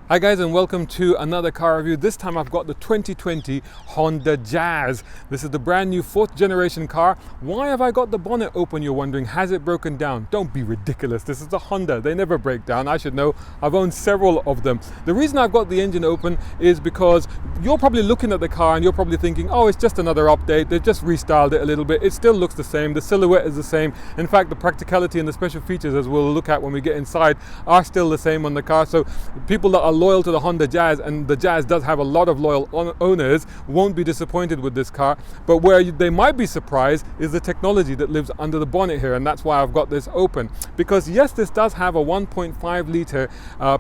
Hi guys, and welcome to another car review. This time I've got the 2020 Honda Jazz. This is the brand new 4th generation car. Why have I got the bonnet open, you're wondering? Has it broken down? Don't be ridiculous. This is a Honda. They never break down. I should know. I've owned several of them. The reason I've got the engine open is because you're probably looking at the car and you're probably thinking, oh, it's just another update. They've just restyled it a little bit. It still looks the same. The silhouette is the same. In fact, the practicality and the special features, as we'll look at when we get inside, are still the same on the car. So people that are loyal to the Honda Jazz, and the Jazz does have a lot of loyal owners, won't be disappointed with this car. But where they might be surprised is the technology that lives under the bonnet here, and that's why I've got this open. Because yes, this does have a 1.5 litre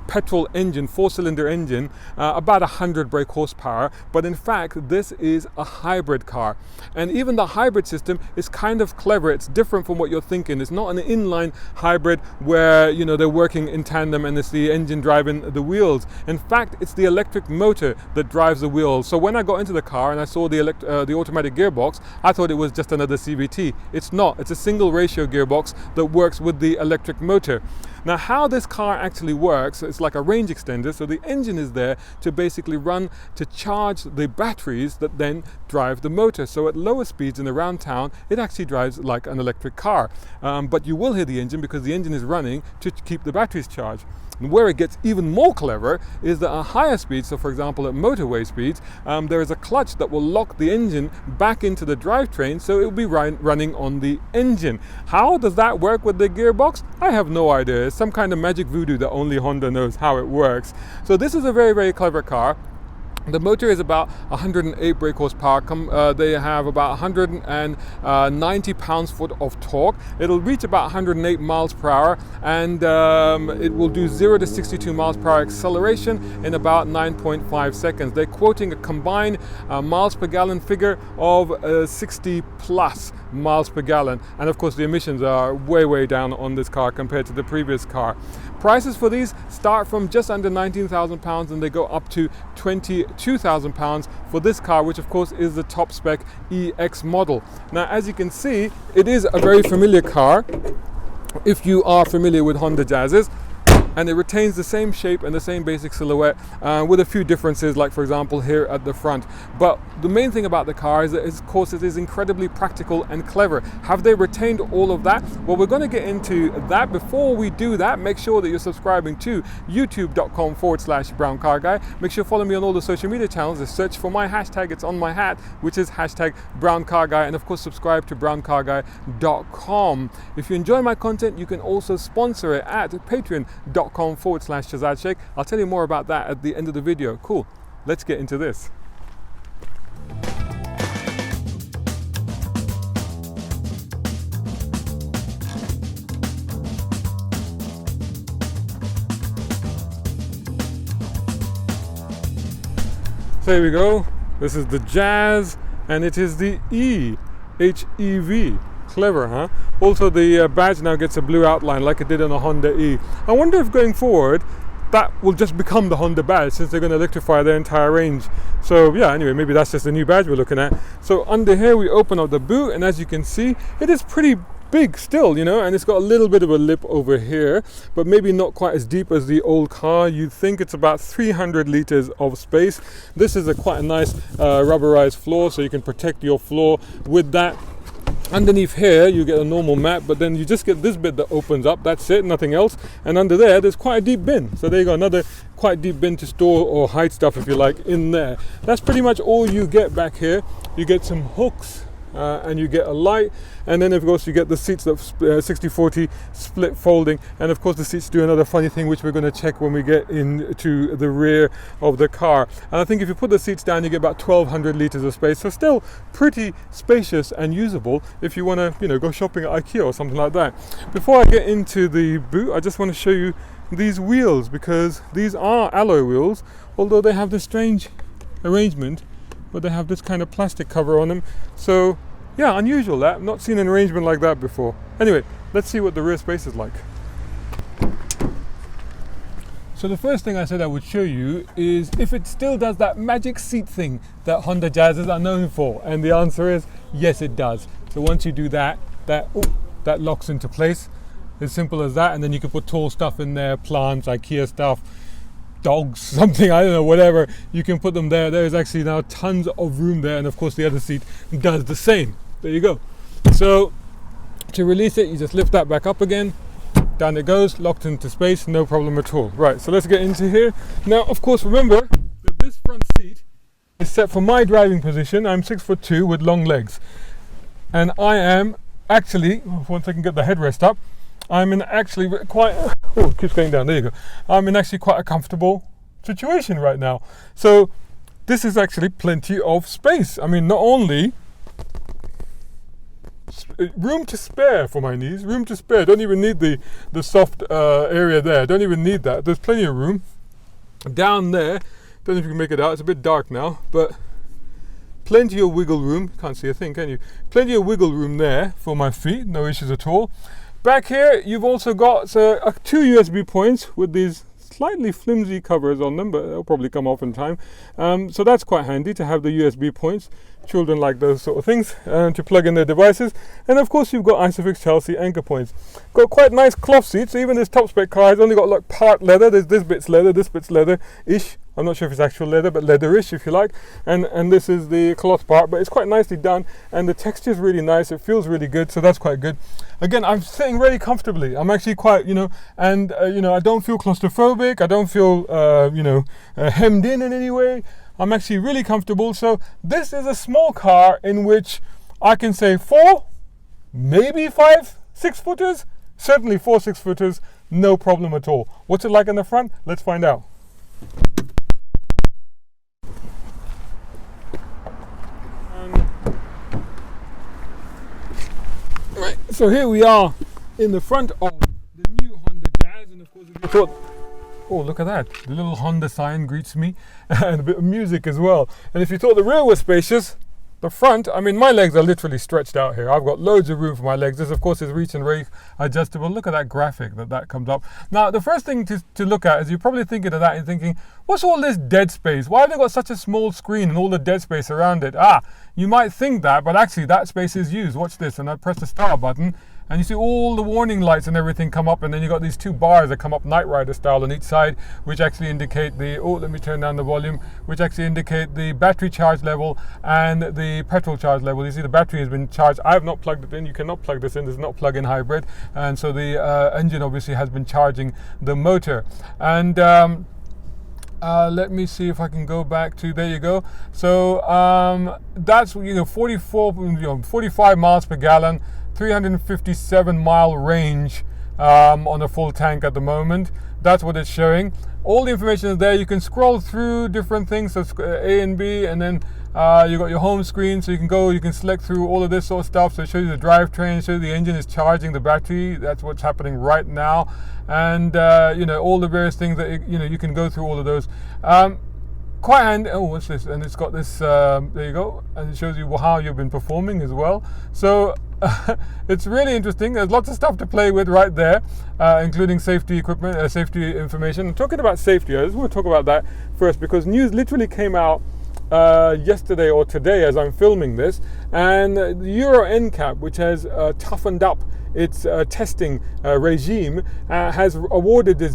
petrol engine, 4-cylinder engine, about 100 brake horsepower, but in fact this is a hybrid car. And even the hybrid system is kind of clever. It's different from what you're thinking. It's not an inline hybrid where, you know, they're working in tandem and it's the engine driving the wheels. In fact, it's the electric motor that drives the wheels. So when I got into the car and I saw the automatic gearbox, I thought it was just another CVT. It's not. It's a single ratio gearbox that works with the electric motor. Now, how this car actually works, it's like a range extender. So the engine is there to basically run to charge the batteries that then drive the motor. So at lower speeds and around town, it actually drives like an electric car. But you will hear the engine because the engine is running to keep the batteries charged. And where it gets even more clever is that at higher speeds, so for example at motorway speeds, there is a clutch that will lock the engine back into the drivetrain, so it will be running on the engine. How does that work with the gearbox? I have no idea. It's some kind of magic voodoo that only Honda knows how it works. So this is a very, very clever car. The motor is about 108 brake horsepower. They have about 190 pounds-foot of torque. It'll reach about 108 miles per hour, and it will do 0 to 62 miles per hour acceleration in about 9.5 seconds. They're quoting a combined miles per gallon figure of 60 plus miles per gallon. And of course the emissions are way, way down on this car compared to the previous car. Prices for these start from just under £19,000 and they go up to £22,000 for this car, which of course is the top spec EX model. Now, as you can see, it is a very familiar car if you are familiar with Honda Jazzes. And it retains the same shape and the same basic silhouette with a few differences, like for example here at the front. But the main thing about the car is that, of course, it is incredibly practical and clever. Have they retained all of that? Well, we're going to get into that. Before we do that, make sure that you're subscribing to youtube.com/browncarguy. Make sure you follow me on all the social media channels. Just search for my hashtag. It's on my hat, which is #browncarguy. And of course, subscribe to browncarguy.com. If you enjoy my content, you can also sponsor it at patreon.com/Shazad Sheikh. I'll tell you more about that at the end of the video. Cool, let's get into this. So here we go. This is the Jazz, and it is the HEV. Clever, huh? Also, the badge now gets a blue outline like it did on a Honda E. I wonder if going forward that will just become the Honda badge, since they're going to electrify their entire range. So yeah, anyway, maybe that's just a new badge we're looking at. So under here we open up the boot, and as you can see, it is pretty big still, you know, and it's got a little bit of a lip over here, but maybe not quite as deep as the old car. You'd think it's about 300 liters of space. This is quite a nice rubberized floor, so you can protect your floor with that. Underneath here you get a normal mat, but then you just get this bit that opens up. That's it, nothing else. And under there's quite a deep bin. So there you go, another quite deep bin to store or hide stuff, if you like, in there. That's pretty much all you get back here. You get some hooks and you get a light, and then of course you get the seats that 60/40 split folding, and of course the seats do another funny thing which we're going to check when we get into the rear of the car. And I think if you put the seats down you get about 1200 liters of space, so still pretty spacious and usable if you want to, you know, go shopping at IKEA or something like that. Before I get into the boot, I just want to show you these wheels, because these are alloy wheels, although they have this strange arrangement, but they have this kind of plastic cover on them. So yeah, unusual that. I've not seen an arrangement like that before. Anyway, let's see what the rear space is like. So the first thing I said I would show you is if it still does that magic seat thing that Honda Jazzes are known for, and the answer is yes, it does. So once you do that locks into place. As simple as that, and then you can put tall stuff in there, plants, IKEA stuff, dogs, something, I don't know, whatever, you can put them there. There's actually now tons of room there, and of course the other seat does the same. There you go. So to release it, you just lift that back up again, down it goes, locked into space, no problem at all. Right, so let's get into here. Now, of course, remember that this front seat is set for my driving position. I'm 6'2" with long legs, and I am actually, once I can get the headrest up, I'm in actually quite, oh, it keeps going down, there you go. I'm in actually quite a comfortable situation right now. So this is actually plenty of space. I mean, not only room to spare for my knees, room to spare. Don't even need the soft area there. Don't even need that. There's plenty of room down there. Don't know if you can make it out. It's a bit dark now, but plenty of wiggle room. Can't see a thing, can you? Plenty of wiggle room there for my feet. No issues at all. Back here, you've also got 2 USB points with these slightly flimsy covers on them, but they'll probably come off in time. So that's quite handy to have the USB points. Children like those sort of things to plug in their devices. And of course, you've got Isofix Chelsea anchor points. Got quite nice cloth seats. So even this top spec car has only got like part leather. There's this bit's leather, this bit's leather-ish. I'm not sure if it's actual leather, but leatherish if you like. And this is the cloth part, but it's quite nicely done. And the texture is really nice. It feels really good, so that's quite good. Again, I'm sitting really comfortably. I'm actually quite, and I don't feel claustrophobic. I don't feel, hemmed in any way. I'm actually really comfortable. So this is a small car in which I can say 4, maybe 5 6-footers, certainly 4 6-footers, no problem at all. What's it like in the front? Let's find out. Right, so here we are in the front of the new Honda Jazz, and of course if you thought, oh, look at that, the little Honda sign greets me, and a bit of music as well. And if you thought the rear was spacious, the front, I mean, my legs are literally stretched out here. I've got loads of room for my legs. This, of course, is reach and rake adjustable. Look at that graphic that comes up. Now, the first thing to look at is you're probably thinking of that and thinking, what's all this dead space? Why have they got such a small screen and all the dead space around it? You might think that, but actually that space is used. Watch this, and I press the start button, and you see all the warning lights and everything come up, and then you got these 2 bars that come up Knight Rider style on each side, which actually indicate let me turn down the volume, which actually indicate the battery charge level and the petrol charge level. You see the battery has been charged. I have not plugged it in. You cannot plug this in. This is not plug-in hybrid, and so the engine obviously has been charging the motor. And let me see if I can go back to, there you go. So that's 45 miles per gallon, 357 mile range on a full tank at the moment. That's what it's showing. All the information is there. You can scroll through different things, so A and B, and then you got your home screen, so you can select through all of this sort of stuff. So it shows you the drivetrain, shows you the engine is charging the battery. That's what's happening right now, and all the various things that you can go through all of those. Quite handy. Oh, what's this? And it's got this. There you go, and it shows you how you've been performing as well. So it's really interesting. There's lots of stuff to play with right there, including safety equipment, safety information. Talking about safety, I just want to talk about that first because news literally came out yesterday or today as I'm filming this, and the Euro NCAP, which has toughened up its testing regime, has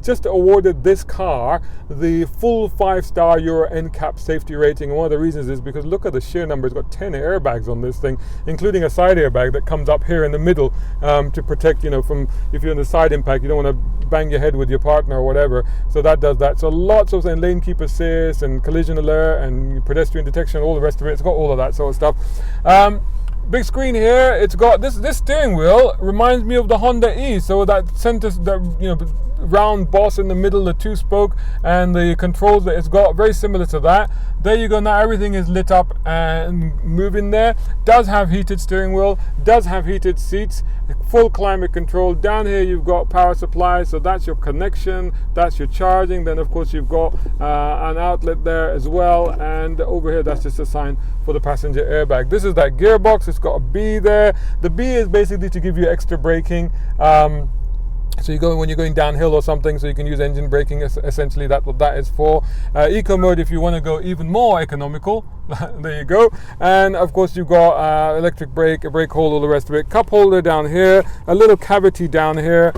just awarded this car the full 5-star Euro NCAP safety rating. And one of the reasons is because look at the sheer number. It's got 10 airbags on this thing, including a side airbag that comes up here in the middle to protect, from if you're in the side impact, you don't want to bang your head with your partner or whatever. So that does that. So lots of lane keep assist and collision alert and pedestrian detection, all the rest of it. It's got all of that sort of stuff. Big screen here. It's got this steering wheel reminds me of the Honda E. So that center, round boss in the middle, the 2-spoke, and the controls that it's got, very similar to that. There you go. Now everything is lit up and moving there. Does have heated steering wheel, does have heated seats, full climate control. Down here you've got power supply, so that's your connection, that's your charging. Then of course you've got an outlet there as well, and over here that's just a sign for the passenger airbag. This is that gearbox. It's got a B there. The B is basically to give you extra braking. So you go when you're going downhill or something, so you can use engine braking. Essentially, that's what that is for. Eco mode, if you want to go even more economical. There you go. And of course, you've got electric brake, a brake hold, all the rest of it. Cup holder down here, a little cavity down here,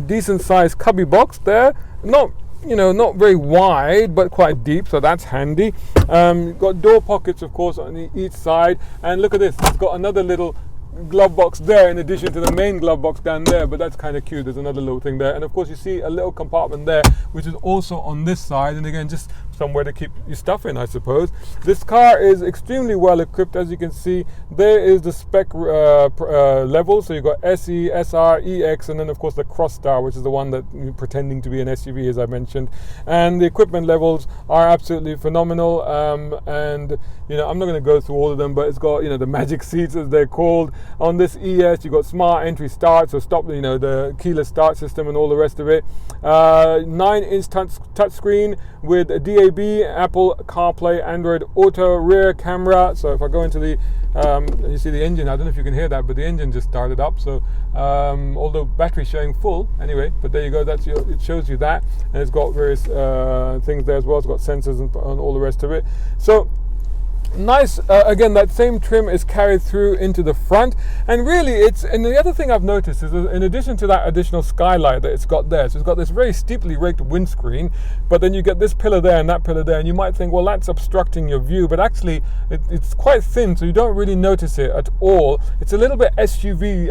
decent sized cubby box there. Not not very wide, but quite deep, so that's handy. Got door pockets, of course, on each side. And look at this, it's got another little glove box there in addition to the main glove box down there, but that's kind of cute. There's another little thing there, and of course you see a little compartment there which is also on this side, and again just somewhere to keep your stuff in, I suppose. This car is extremely well equipped. As you can see, there is the spec level, so you've got SE, SR, EX, and then of course the Cross Star, which is the one that pretending to be an SUV, as I mentioned. And the equipment levels are absolutely phenomenal, and I'm not going to go through all of them, but it's got the magic seats, as they're called. On this ES, you've got smart entry start, so stop the keyless start system and all the rest of it. 9-inch touch screen with a DAB, Apple CarPlay, Android Auto, rear camera. So if I go into the you see the engine, I don't know if you can hear that, but the engine just started up. So although battery showing full anyway, but there you go, it shows you that. And it's got various things there as well. It's got sensors and all the rest of it. So nice. Again, that same trim is carried through into the front, and really and the other thing I've noticed is that in addition to that additional skylight that it's got there, so it's got this very steeply raked windscreen, but then you get this pillar there and that pillar there, and you might think, well, that's obstructing your view, but actually it's quite thin, so you don't really notice it at all. It's a little bit MPV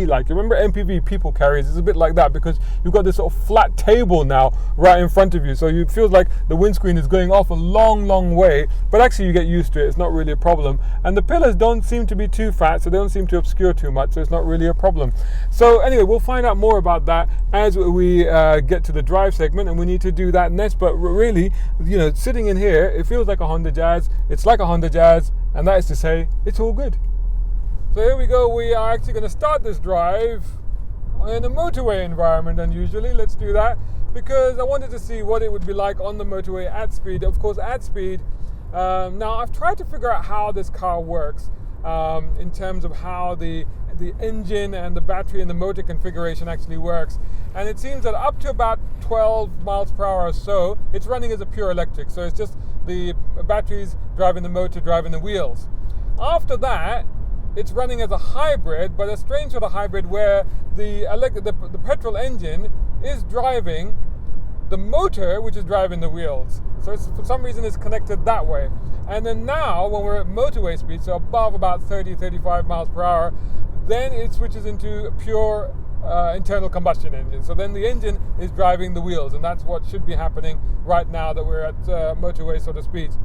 like. You remember MPV people carriers? It's a bit like that, because you've got this sort of flat table now right in front of you, so it feels like the windscreen is going off a long way, but actually you get used to it. It's not really a problem, and the pillars don't seem to be too fat, so they don't seem to obscure too much, so it's not really a problem. So anyway, we'll find out more about that as we get to the drive segment, and we need to do that next. But really, sitting in here, it feels like a Honda Jazz. It's like a Honda Jazz, and that is to say, it's all good. So here we go. We are actually going to start this drive in a motorway environment unusually. Let's do that, because I wanted to see what it would be like on the motorway at speed. Of course, at speed. Now, I've tried to figure out how this car works in terms of how the engine and the battery and the motor configuration actually works. And it seems that up to about 12 miles per hour or so, it's running as a pure electric. So it's just the batteries driving the motor, driving the wheels. After that, it's running as a hybrid, but a strange sort of hybrid where the petrol engine is driving the motor, which is driving the wheels. So for some reason it's connected that way. And then now, when we're at motorway speed, so above about 30-35 miles per hour, then it switches into a pure internal combustion engine. So then the engine is driving the wheels, and that's what should be happening right now that we're at motorway sort of speeds.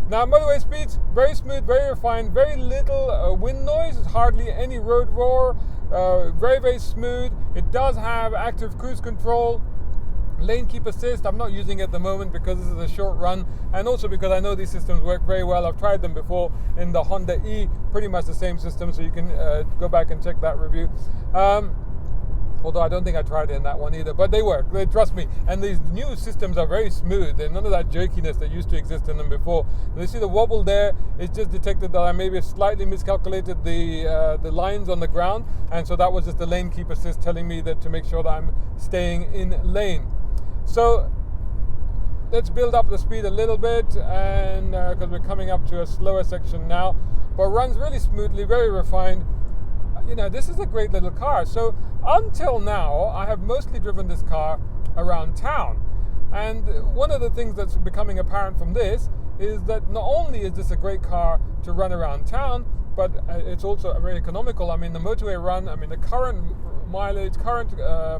Now, motorway speeds, very smooth, very refined, very little wind noise, hardly any road roar, very smooth. It does have active cruise control, lane keep assist. I'm not using it at the moment because this is a short run, and also because I know these systems work very well. I've tried them before in the Honda E, pretty much the same system, so you can go back and check that review. Although I don't think I tried it in that one either, but they work. Trust me. And these new systems are very smooth. There's none of that jerkiness that used to exist in them before. And you see the wobble there? It's just detected that I maybe slightly miscalculated the lines on the ground, and so that was just the lane keep assist telling me that to make sure that I'm staying in lane. So let's build up the speed a little bit, and because we're coming up to a slower section now, but runs really smoothly, very refined. This is a great little car. So until now, I have mostly driven this car around town. And one of the things that's becoming apparent from this is that not only is this a great car to run around town, but it's also very economical. I mean, the motorway run, the current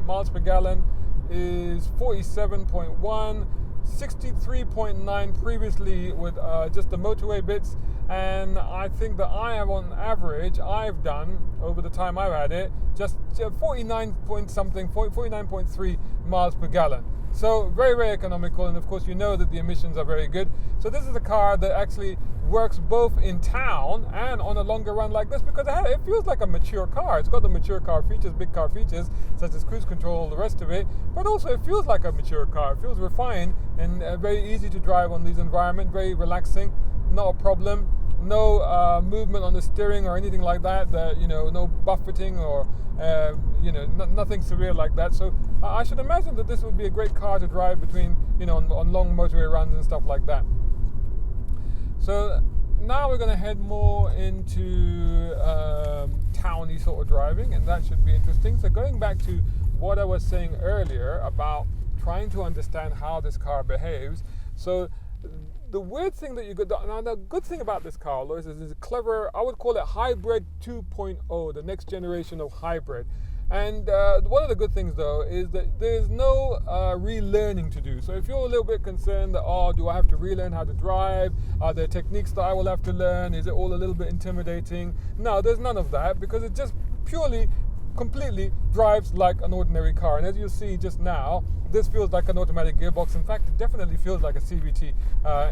miles per gallon is 47.1, 63.9 previously with just the motorway bits. And I think that I have, on average, I've done over the time I've had it, just 49 point something, 49.3 miles per gallon. So very, very economical, and of course you know that the emissions are very good. So this is a car that actually works both in town and on a longer run like this, because it feels like a mature car. It's got the mature car features, big car features, such as cruise control, all the rest of it, but also it feels like a mature car. It feels refined and very easy to drive on these environments, very relaxing, not a problem. No movement on the steering or anything like that, no buffeting or nothing severe like that. So I should imagine that this would be a great car to drive between, on long motorway runs and stuff like that. So now we're going to head more into towny sort of driving, and that should be interesting. So going back to what I was saying earlier about trying to understand how this car behaves. So the weird thing that you got, now the good thing about this car, Lois, is it's clever. I would call it hybrid 2.0, the next generation of hybrid. And one of the good things though is that there's no relearning to do. So if you're a little bit concerned that, oh, do I have to relearn how to drive? Are there techniques that I will have to learn? Is it all a little bit intimidating? No, there's none of that, because it just purely, completely drives like an ordinary car. And as you'll see just now, this feels like an automatic gearbox. In fact, it definitely feels like a CVT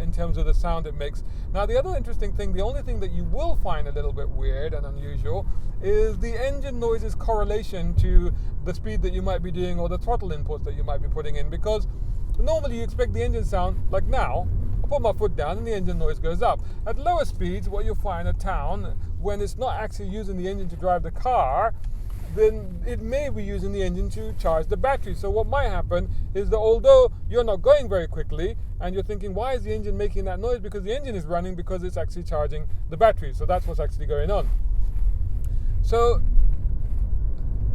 in terms of the sound it makes. Now, the other interesting thing, the only thing that you will find a little bit weird and unusual is the engine noise's correlation to the speed that you might be doing or the throttle inputs that you might be putting in, because normally you expect the engine sound, like now, I put my foot down and the engine noise goes up. At lower speeds, what you'll find at town, when it's not actually using the engine to drive the car, then it may be using the engine to charge the battery. So what might happen is that although you're not going very quickly and you're thinking, why is the engine making that noise? Because the engine is running, because it's actually charging the battery. So that's what's actually going on. So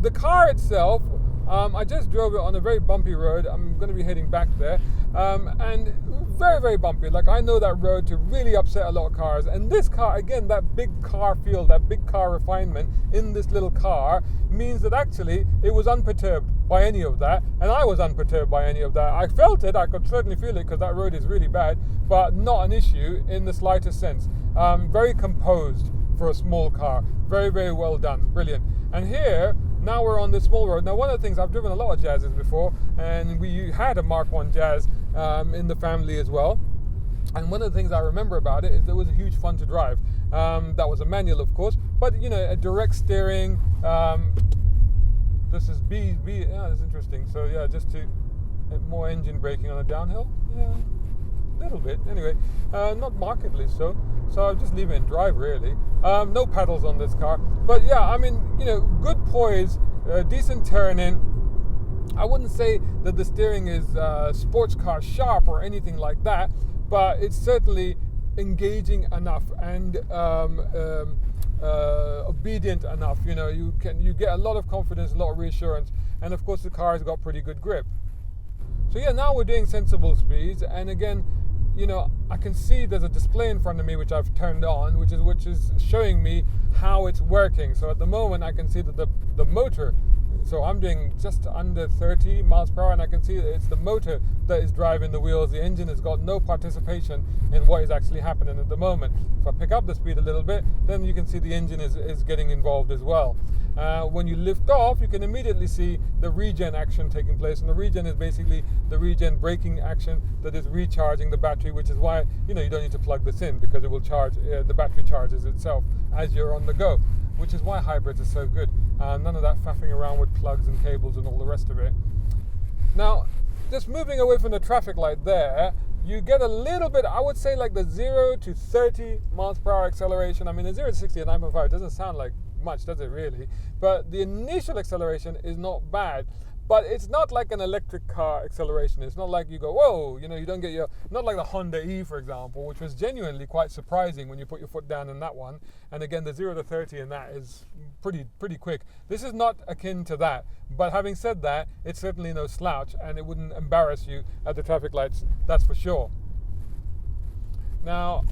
the car itself, I just drove it on a very bumpy road. I'm going to be heading back there. And very, very bumpy. Like, I know that road to really upset a lot of cars. And this car, again, that big car feel, that big car refinement in this little car means that actually it was unperturbed by any of that. And I was unperturbed by any of that. I felt it. I could certainly feel it, because that road is really bad, but not an issue in the slightest sense. Very composed for a small car. Very, very well done. Brilliant. And here, now we're on this small road. Now, one of the things, I've driven a lot of Jazzes before, and we had a Mark 1 Jazz in the family as well. And one of the things I remember about it is it was a huge fun to drive. That was a manual, of course, but, you know, a direct steering. This is B. Yeah, that's interesting. So yeah, just to more engine braking on a downhill. Yeah, a little bit. Anyway, not markedly so. So I'll just leave it in drive, really. No paddles on this car. But yeah, I mean, you know, good poise, decent turning. I wouldn't say that the steering is sports car sharp or anything like that, but it's certainly engaging enough and obedient enough. You know, you get a lot of confidence, a lot of reassurance, and of course the car has got pretty good grip. So yeah, now we're doing sensible speeds, and again, you know, I can see there's a display in front of me which I've turned on, which is showing me how it's working. So at the moment I can see that the motor, so I'm doing just under 30 miles per hour, and I can see that it's the motor that is driving the wheels. The engine has got no participation in what is actually happening at the moment. If I pick up the speed a little bit, then you can see the engine is getting involved as well. When you lift off, you can immediately see the regen action taking place, and the regen is basically the regen braking action that is recharging the battery, which is why, you know, you don't need to plug this in, because it will charge, the battery charges itself as you're on the go, which is why hybrids are so good. None of that faffing around with plugs and cables and all the rest of it. Now, just moving away from the traffic light there, you get a little bit, I would say, like the 0 to 30 miles per hour acceleration. I mean, the 0 to 60 at 9.5 doesn't sound like much, does it really? But the initial acceleration is not bad. But it's not like an electric car acceleration. It's not like you go, whoa, you know, you don't get not like the Honda E, for example, which was genuinely quite surprising when you put your foot down in that one. And again, the 0 to 30 in that is pretty quick. This is not akin to that. But having said that, it's certainly no slouch, and it wouldn't embarrass you at the traffic lights, that's for sure. Now,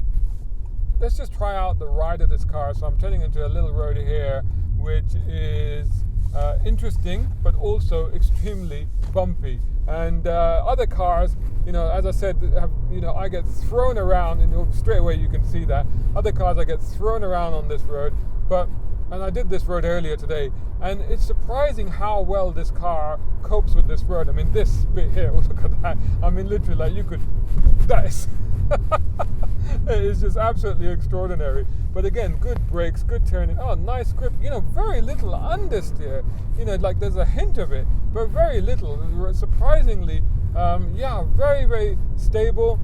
let's just try out the ride of this car. So I'm turning into a little road here, which is interesting, but also extremely bumpy. And other cars, you know, as I said, have, you know, I get thrown around, and straight away you can see that. Other cars, I get thrown around on this road, and I did this road earlier today, and it's surprising how well this car copes with this road. I mean, this bit here, look at that. I mean, literally, like, you could, that is, it is just absolutely extraordinary. But again, good brakes, good turning. Oh, nice grip. You know, very little understeer. You know, like there's a hint of it, but very little. Surprisingly, yeah, very, very stable.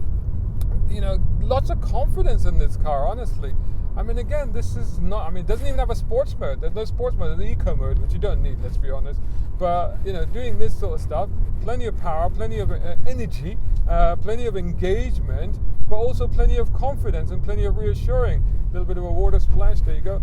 You know, lots of confidence in this car, honestly. I mean, again, this is not, I mean, it doesn't even have a sports mode. There's no sports mode. There's the eco mode, which you don't need, let's be honest. But, you know, doing this sort of stuff, plenty of power, plenty of energy, plenty of engagement, but also plenty of confidence and plenty of reassuring. A little bit of a water splash, there you go.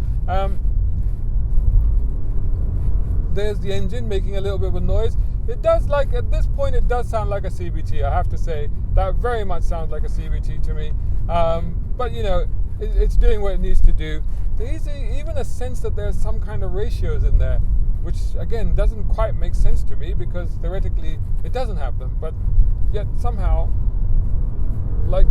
There's the engine making a little bit of a noise. it does, like, at this point, it does sound like a CVT. I have to say, that very much sounds like a CVT to me. But, you know, it's doing what it needs to do. There's even a sense that there's some kind of ratios in there, which, again, doesn't quite make sense to me, because theoretically it doesn't have them. But yet somehow, like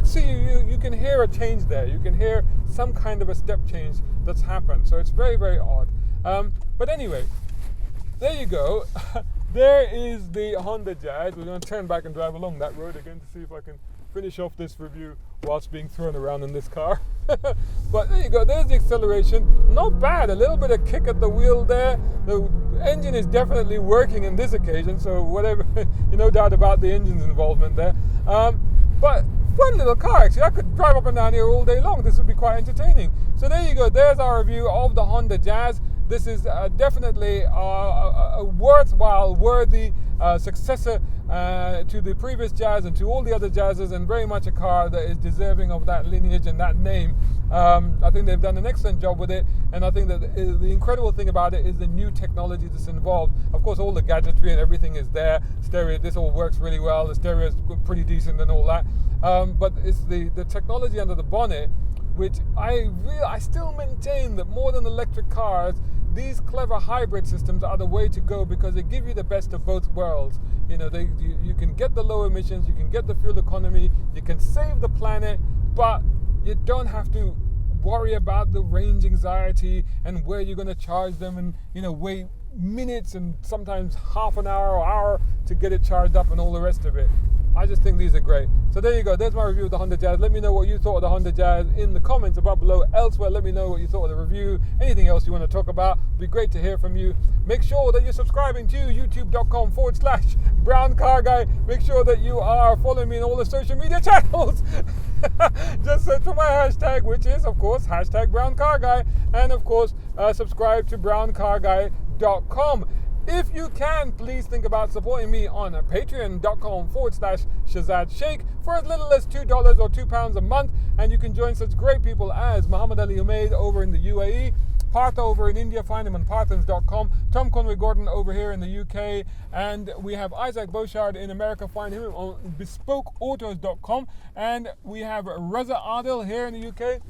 see, you can hear a change there. You can hear some kind of a step change that's happened. So it's very, very odd. But anyway, there you go. There is the Honda Jazz. We're going to turn back and drive along that road again to see if I can finish off this review whilst being thrown around in this car. But there you go. There's the acceleration. Not bad. A little bit of kick at the wheel there. The engine is definitely working in this occasion. So whatever, no doubt about the engine's involvement there. But fun little car, actually. I could drive up and down here all day long. This would be quite entertaining. So there you go. There's our review of the Honda Jazz. This is definitely a worthwhile, worthy successor to the previous Jazz and to all the other Jazzes, and very much a car that is deserving of that lineage and that name. I think they've done an excellent job with it, and I think that the incredible thing about it is the new technology that's involved. Of course, all the gadgetry and everything is there. Stereo, this all works really well. The stereo is pretty decent and all that. But it's the technology under the bonnet, which I still maintain that more than electric cars, these clever hybrid systems are the way to go, because they give you the best of both worlds. You know, you can get the low emissions, you can get the fuel economy, you can save the planet, but you don't have to worry about the range anxiety and where you're going to charge them, and, you know, wait minutes and sometimes half an hour or hour to get it charged up and all the rest of it. I just think these are great. So there you go. There's my review of the Honda Jazz. Let me know what you thought of the Honda Jazz in the comments above below. Elsewhere, let me know what you thought of the review. Anything else you want to talk about, it'd be great to hear from you. Make sure that you're subscribing to youtube.com/Brown Car Guy. Make sure that you are following me on all the social media channels. Just search for my hashtag, which is, of course, #Brown Car Guy. And, of course, subscribe to browncarguy.com. If you can, please think about supporting me on patreon.com/Shazad Sheikh for as little as $2 or £2 a month. And you can join such great people as Mohamed Ali Humaid over in the UAE, Partha over in India, find him on parthans.com, Tom Conway-Gordon over here in the UK, and we have Isaac Beauchard in America, find him on bespokeautos.com, and we have Reza Adil here in the UK,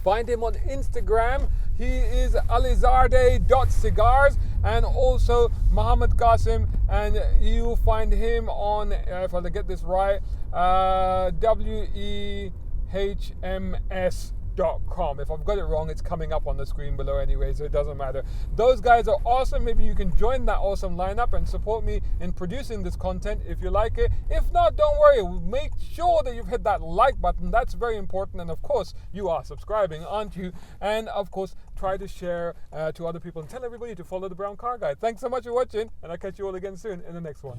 find him on Instagram. He is alizarde.cigars, and also Muhammad Qasim, and you'll find him on, if I get this right, wehms.com. If I've got it wrong, it's coming up on the screen below anyway, so it doesn't matter. Those guys are awesome. Maybe you can join that awesome lineup and support me in producing this content if you like it. If not, don't worry. Make sure that you've hit that like button. That's very important. And of course, you are subscribing, aren't you? And of course, try to share to other people and tell everybody to follow the Brown Car Guy. Thanks so much for watching, and I'll catch you all again soon in the next one.